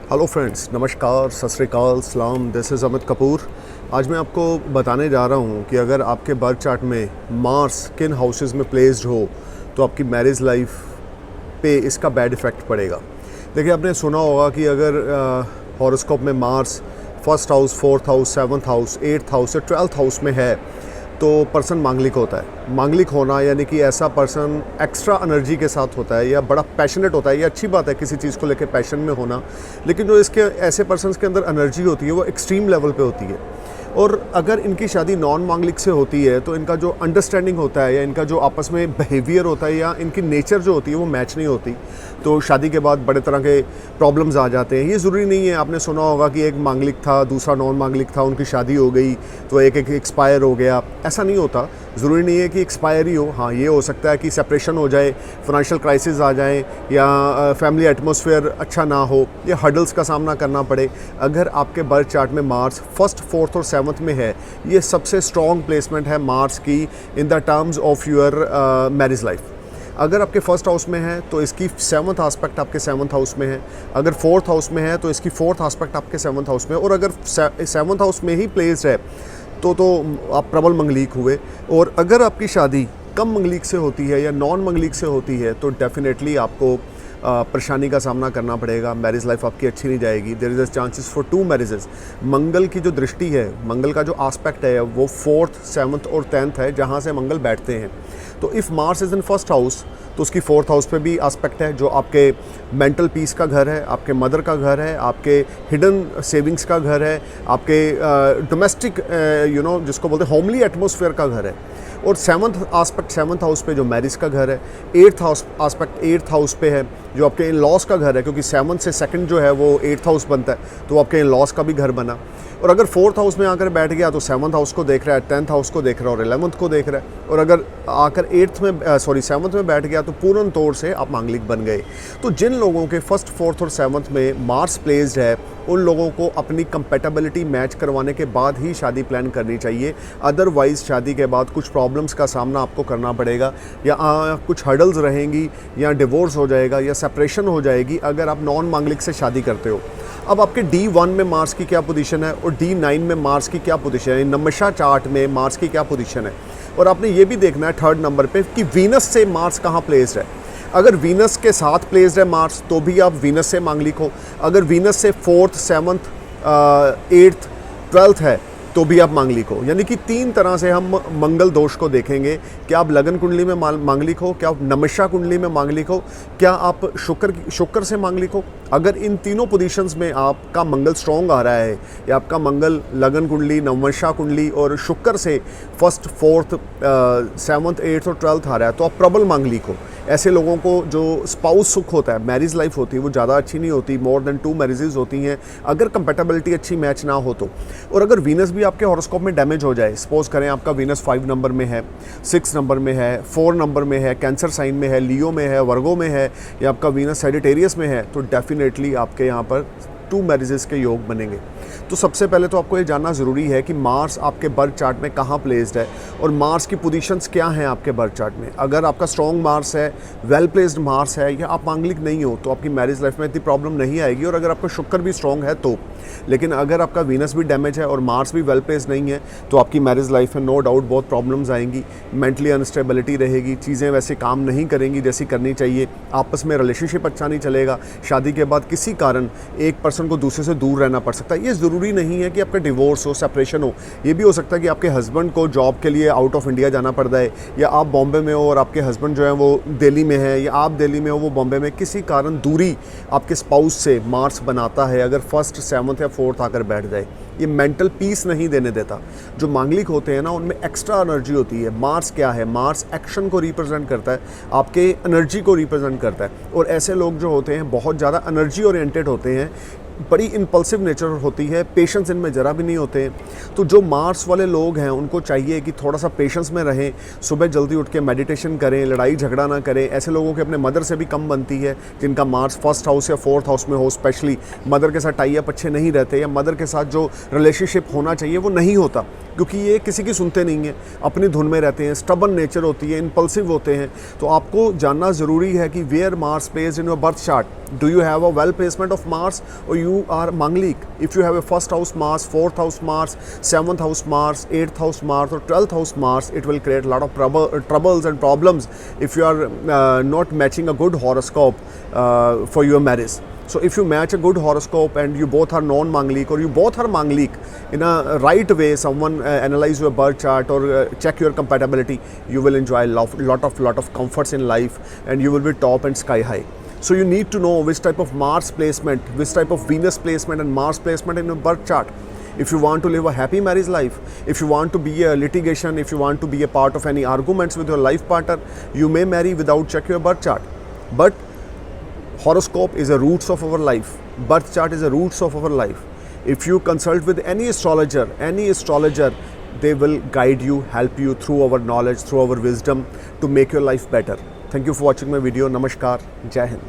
Hello friends, नमस्कार, सत श्री अकाल, सलाम। This is Amit Kapoor. आज मैं आपको बताने जा रहा हूँ कि अगर आपके बर्थ चार्ट में मार्स किन हाउसेस में प्लेस्ड हो तो आपकी मैरिज लाइफ पे इसका बैड इफ़ेक्ट पड़ेगा। देखिए, आपने सुना होगा कि अगर हॉरोस्कोप में Mars first house, fourth house, seventh house, eighth house या ट्वेल्थ हाउस में है तो पर्सन मांगलिक होता है। मांगलिक होना यानी कि ऐसा पर्सन एक्स्ट्रा एनर्जी के साथ होता है या बड़ा पैशनेट होता है। ये अच्छी बात है किसी चीज़ को लेकर पैशन में होना, लेकिन जो इसके ऐसे पर्सन्स के अंदर एनर्जी होती है वो एक्सट्रीम लेवल पे होती है। और अगर इनकी शादी नॉन मांगलिक से होती है तो इनका जो अंडरस्टैंडिंग होता है या इनका जो आपस में बिहेवियर होता है या इनकी नेचर जो होती है वो मैच नहीं होती, तो शादी के बाद बड़े तरह के प्रॉब्लम्स आ जाते हैं। ये ज़रूरी नहीं है, आपने सुना होगा कि एक मांगलिक था, दूसरा नॉन मांगलिक था, उनकी शादी हो गई तो एक एक्सपायर हो गया। ऐसा नहीं होता, ज़रूरी नहीं है कि एक्सपायर ही हो। हाँ, ये हो सकता है कि सेपरेशन हो जाए, फाइनेंशियल क्राइसिस आ जाए या फैमिली एटमॉस्फेयर अच्छा ना हो या हर्डल्स का सामना करना पड़े। अगर आपके बर्थ चार्ट में मार्स फर्स्ट, फोर्थ और सेवन्थ में है, ये सबसे स्ट्रॉन्ग प्लेसमेंट है मार्स की in the terms of your marriage life. अगर आपके फर्स्ट हाउस में है तो इसकी सेवन्थ आस्पेक्ट आपके सेवन्थ हाउस में है, अगर फोर्थ हाउस में है तो इसकी फोर्थ आस्पेक्ट आपके सेवन्थ हाउस में, और अगर सेवन्थ हाउस में ही प्लेस्ड है तो आप प्रबल मंगलिक हुए। और अगर आपकी शादी कम मंगलिक से होती है या नॉन मंगलिक से होती है तो डेफिनेटली आपको परेशानी का सामना करना पड़ेगा। मैरिज लाइफ आपकी अच्छी नहीं जाएगी। There is a chances for 2 marriages. Mangal की जो दृष्टि है, मंगल का जो आस्पेक्ट है वो फोर्थ, सेवन्थ और 10th है, जहाँ से मंगल बैठते हैं। तो if Mars is in first house तो उसकी फोर्थ हाउस पे भी आस्पेक्ट है, जो आपके मेंटल पीस का घर है, आपके मदर का घर है, आपके हिडन सेविंग्स का घर है, आपके डोमेस्टिक जिसको बोलते हैं होमली एटमॉस्फेयर का घर है। और सेवन्थ आस्पेक्ट सेवन्थ हाउस पे जो मैरिज का घर है, eighth house aspect eighth house पे है जो आपके इन लॉस का घर है, क्योंकि सेवन्थ से सेकंड जो है वो एट्थ हाउस बनता है, तो आपके इन लॉस का भी घर बना। और अगर फोर्थ हाउस में आकर बैठ गया तो सेवन्थ हाउस को देख रहा है, 10th हाउस को देख रहा है और 11th को देख रहा है। और अगर आकर सेवन्थ में बैठ गया तो पूर्ण तौर से आप मांगलिक बन गए। तो जिन लोगों के फर्स्ट, फोर्थ और सेवन्थ में मार्स प्लेस्ड है उन लोगों को अपनी कंपेटेबिलिटी मैच करवाने के बाद ही शादी प्लान करनी चाहिए। अदरवाइज़ शादी के बाद कुछ प्रॉब्लम्स का सामना आपको करना पड़ेगा, या कुछ हर्डल्स रहेंगी, या डिवोर्स हो जाएगा या सेपरेशन हो जाएगी अगर आप नॉन मांगलिक से शादी करते हो। अब आपके D1 में मार्स की क्या पोजीशन है और D9 में मार्स की क्या पोजीशन है, नमशा चार्ट में मार्स की क्या पोजीशन है। और आपने ये भी देखना है थर्ड नंबर पे कि वीनस से मार्स कहाँ प्लेस्ड है। अगर वीनस के साथ प्लेस्ड है मार्स तो भी आप वीनस से मांगलिक हो। अगर वीनस से फोर्थ, सेवन्थ, एट्थ, ट्वेल्थ है तो भी आप मांगलिक हो। यानी कि 3 तरह से हम मंगल दोष को देखेंगे। क्या आप लगन कुंडली में मांगलिक हो, क्या आप नमशा कुंडली में मांगलिक हो, क्या आप शुक्र से मांगलिक हो। अगर इन तीनों पोजीशंस में आपका मंगल स्ट्रॉन्ग आ रहा है या आपका मंगल लगन कुंडली, नवमशा कुंडली और शुक्र से फर्स्ट, फोर्थ, सेवन्थ, एट्थ और 12th आ रहा है तो आप प्रबल मांगलिक हो। ऐसे लोगों को जो स्पाउस सुख होता है, मैरिज लाइफ होती है, वो ज़्यादा अच्छी नहीं होती। मोर देन 2 मैरिजेस होती हैं अगर कंपेटेबिलिटी अच्छी मैच ना हो तो। और अगर वीनस भी आपके हॉरोस्कोप में डैमेज हो जाए, सपोज करें आपका वीनस 5 नंबर में है, 6 नंबर में है, 4 नंबर में है, कैंसर साइन में है, लियो में है, वर्गो में है, या आपका वीनस सैजिटेरियस में है, तो डेफिनेटली आपके यहाँ पर 2 मैरिजेस के योग बनेंगे। तो सबसे पहले तो आपको ये जानना ज़रूरी है कि मार्स आपके बर्थ चार्ट में कहाँ प्लेस्ड है और मार्स की पोजीशंस क्या हैं आपके बर्थ चार्ट में। अगर आपका स्ट्रॉन्ग मार्स है, वेल प्लेस्ड मार्स है, या आप मांगलिक नहीं हो तो आपकी मैरिज लाइफ में इतनी प्रॉब्लम नहीं आएगी। और अगर आपका शुक्र भी स्ट्रॉन्ग है तो, लेकिन अगर आपका वीनस भी डैमेज है और मार्स भी वेल प्लेस्ड नहीं है तो आपकी मैरिज लाइफ में नो डाउट बहुत प्रॉब्लम्स आएंगी। मेंटली अनस्टेबिलिटी रहेगी, चीज़ें वैसे काम नहीं करेंगी जैसी करनी चाहिए, आपस में रिलेशनशिप अच्छा नहीं चलेगा। शादी के बाद किसी कारण एक पर्सन को दूसरे से दूर रहना पड़ सकता है। ये ज़रूरी नहीं है कि आपका डिवोर्स हो, सेपरेशन हो। ये भी हो सकता है कि आपके हस्बैंड को जॉब के लिए आउट ऑफ इंडिया जाना पड़ता है, या आप बॉम्बे में हो और आपके हस्बैंड जो है वो दिल्ली में है, या आप दिल्ली में हो वो बॉम्बे में। किसी कारण दूरी आपके स्पाउस से मार्स बनाता है अगर फर्स्ट, सेवन्थ या फोर्थ आकर बैठ जाए। ये मेंटल पीस नहीं देने देता। जो मांगलिक होते हैं ना उनमें एक्स्ट्रा एनर्जी होती है। मार्स क्या है? मार्स एक्शन को रिप्रेजेंट करता है, आपके एनर्जी को रिप्रेजेंट करता है। और ऐसे लोग जो होते हैं बहुत ज़्यादा एनर्जी ओरिएंटेड होते हैं, बड़ी इम्पल्सिव नेचर होती है, पेशेंस इनमें ज़रा भी नहीं होते। तो जो मार्स वाले लोग हैं उनको चाहिए कि थोड़ा सा पेशेंस में रहें, सुबह जल्दी उठ के मेडिटेशन करें, लड़ाई झगड़ा ना करें। ऐसे लोगों के अपने मदर से भी कम बनती है जिनका मार्स फर्स्ट हाउस या फोर्थ हाउस में हो। स्पेशली मदर के साथ टाई अप अच्छे नहीं रहते, या मदर के साथ जो रिलेशनशिप होना चाहिए वो नहीं होता, क्योंकि ये किसी की सुनते नहीं हैं, अपनी धुन में रहते हैं, स्टबन नेचर होती है, इम्पल्सिव होते हैं। तो आपको जानना ज़रूरी है कि where Mars placed in your birth chart, do you have a well placement of Mars और you are Manglik. If you have a first house Mars, fourth house Mars, seventh house Mars, eighth house Mars, or 12th house Mars, it will create a lot of troubles and problems if you are not matching a good horoscope for your marriage. So if you match a good horoscope and you both are non-Manglik or you both are Manglik in a right way, someone analyze your birth chart or check your compatibility, you will enjoy lot of comforts in life and you will be top and sky high. So you need to know which type of Mars placement, which type of Venus placement and Mars placement in your birth chart. If you want to live a happy marriage life, if you want to be a litigation, if you want to be a part of any arguments with your life partner, you may marry without check your birth chart. But horoscope is the roots of our life. Birth chart is the roots of our life. If you consult with any astrologer, they will guide you, help you through our knowledge, through our wisdom to make your life better. Thank you for watching my video. Namaskar. Jai Hind.